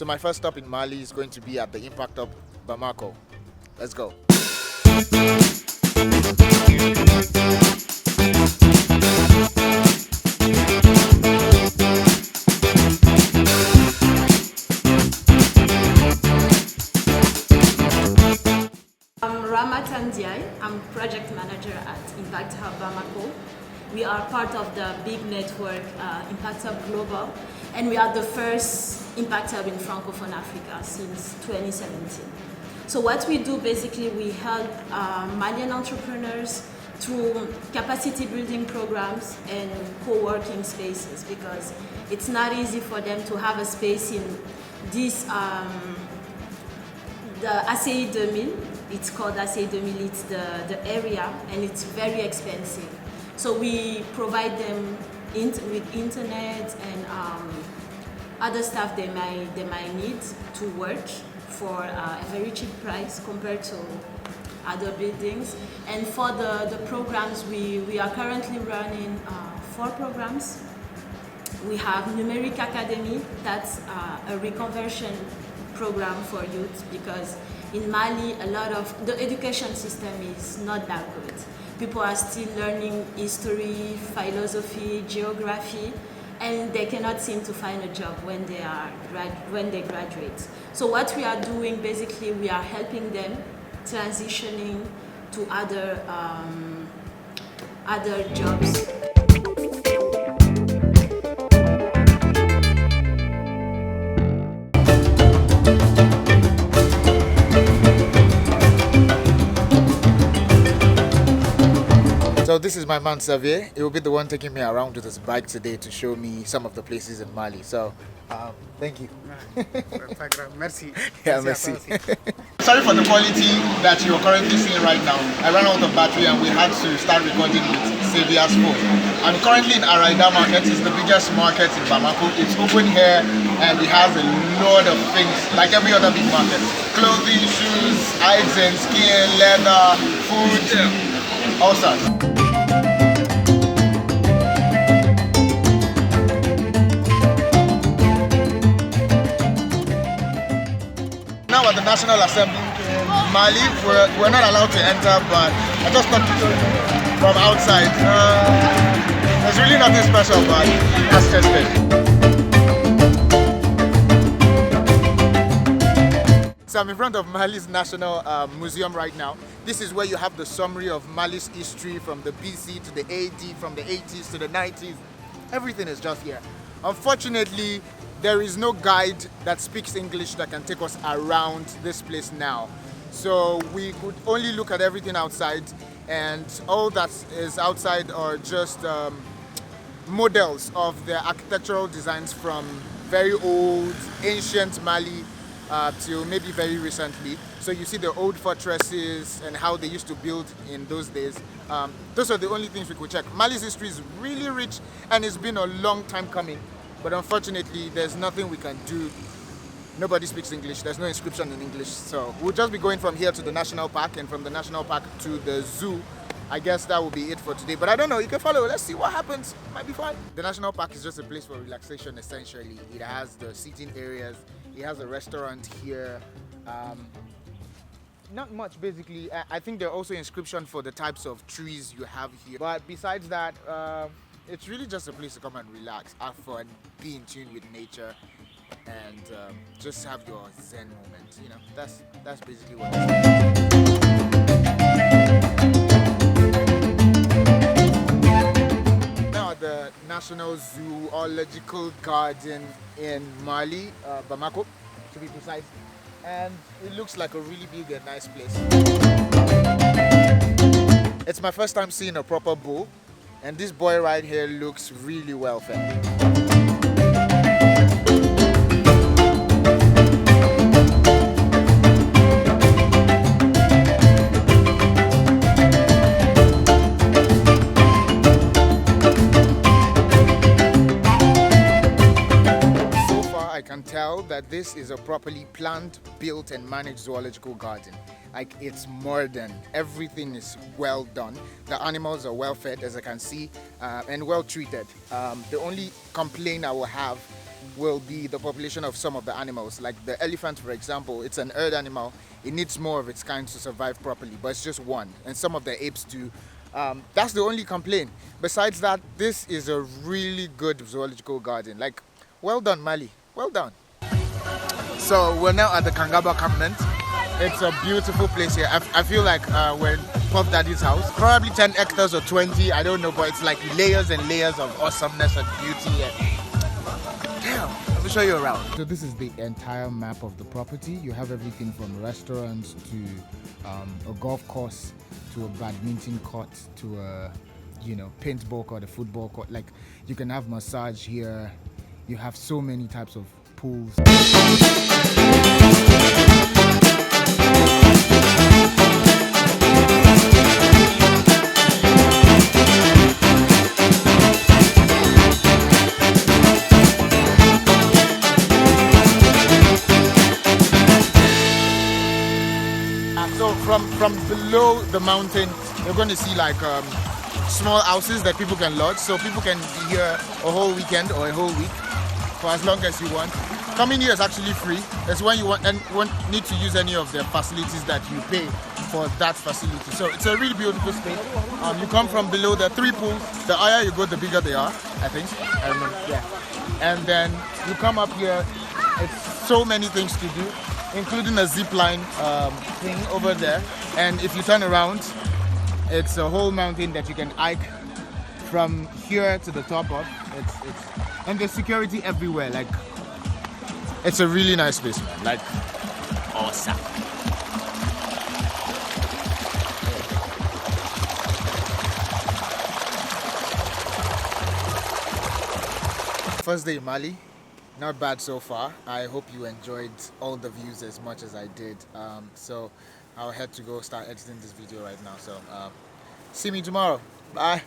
So my first stop in Mali is going to be at the Impact Hub Bamako. Let's go. I'm project manager at Impact Hub Bamako. We are part of the big network Impact Hub Global, and we are the first Impact Hub in Francophone Africa since 2017. So what we do basically, we help Malian entrepreneurs through capacity building programs and co-working spaces, because it's not easy for them to have a space in this the Seyi 2000. It's called Seyi 2000, it's the area, and it's very expensive. So we provide them with internet and other stuff they might need to work for a very cheap price compared to other buildings. And for the programs, we are currently running 4 programs. We have Numeric Academy, that's a reconversion program for youth, because in Mali, a lot of the education system is not that good. People are still learning history, philosophy, geography, and they cannot seem to find a job when they graduate. So what we are doing, basically, we are helping them transitioning to other jobs. So this is my man Xavier. He will be the one taking me around with his bike today to show me some of the places in Mali. So, thank you. Merci. Yeah, merci. Sorry for the quality that you're currently seeing right now. I ran out of battery and we had to start recording with Seyi's phone. I'm currently in Araida Market. It's the biggest market in Bamako. It's open here and it has a lot of things like every other big market. Clothing, shoes, items, skin, leather, food, all sorts. Now at the National Assembly in Mali, we're not allowed to enter, but I just thought from outside, there's really nothing special, but that's just it. So I'm in front of Mali's National Museum right now. This is where you have the summary of Mali's history from the BC to the AD, from the 80s to the 90s. Everything is just here. Unfortunately, there is no guide that speaks English that can take us around this place now. So we could only look at everything outside, and all that is outside are just models of the architectural designs from very old, ancient Mali till maybe very recently. So you see the old fortresses and how they used to build in those days. Those are the only things we could check. Mali's history is really rich and it's been a long time coming. But unfortunately, there's nothing we can do. Nobody speaks English. There's no inscription in English. So we'll just be going from here to the national park, and from the national park to the zoo. I guess that will be it for today. But I don't know. You can follow. Let's see what happens. Might be fun. The national park is just a place for relaxation, essentially. It has the seating areas. It has a restaurant here. Not much, basically. I think there are also inscriptions for the types of trees you have here. But besides that, it's really just a place to come and relax, have fun, be in tune with nature, and just have your zen moment. You know, that's basically what it is. Now at the National Zoological Garden in Mali, Bamako, to be precise, and it looks like a really big and nice place. It's my first time seeing a proper bull. And this boy right here looks really well fed. So far I can tell that this is a properly planned, built and managed zoological garden. Like, it's modern, everything is well done. The animals are well fed, as I can see, and well treated. The only complaint I will have will be the population of some of the animals. Like the elephant, for example, it's an herd animal. It needs more of its kind to survive properly, but it's just one. And some of the apes do. That's the only complaint. Besides that, this is a really good zoological garden. Like, well done, Mali. Well done. So we're now at the Kangaba Campment. It's a beautiful place here. I feel like we're in Puff Daddy's house. Probably 10 hectares or 20, I don't know, but it's like layers and layers of awesomeness and beauty. And damn, let me show you around. So this is the entire map of the property. You have everything from restaurants to a golf course to a badminton court to a paintball court, a football court. Like, you can have massage here. You have so many types of pools. So from below the mountain, you're going to see like small houses that people can lodge. So people can be here a whole weekend or a whole week for as long as you want. Coming here is actually free. That's when you won't need to use any of the facilities that you pay for that facility. So it's a really beautiful space. You come from below, there are 3 pools. The higher you go, the bigger they are, I think. Yeah. And then you come up here. It's so many things to do, including a zip line thing over there. And if you turn around, it's a whole mountain that you can hike from here to the top of. And there's security everywhere. Like, it's a really nice place, man. Like, awesome. First day in Mali. Not bad so far. I hope you enjoyed all the views as much as I did. So I'll head to go start editing this video right now. So see me tomorrow. Bye.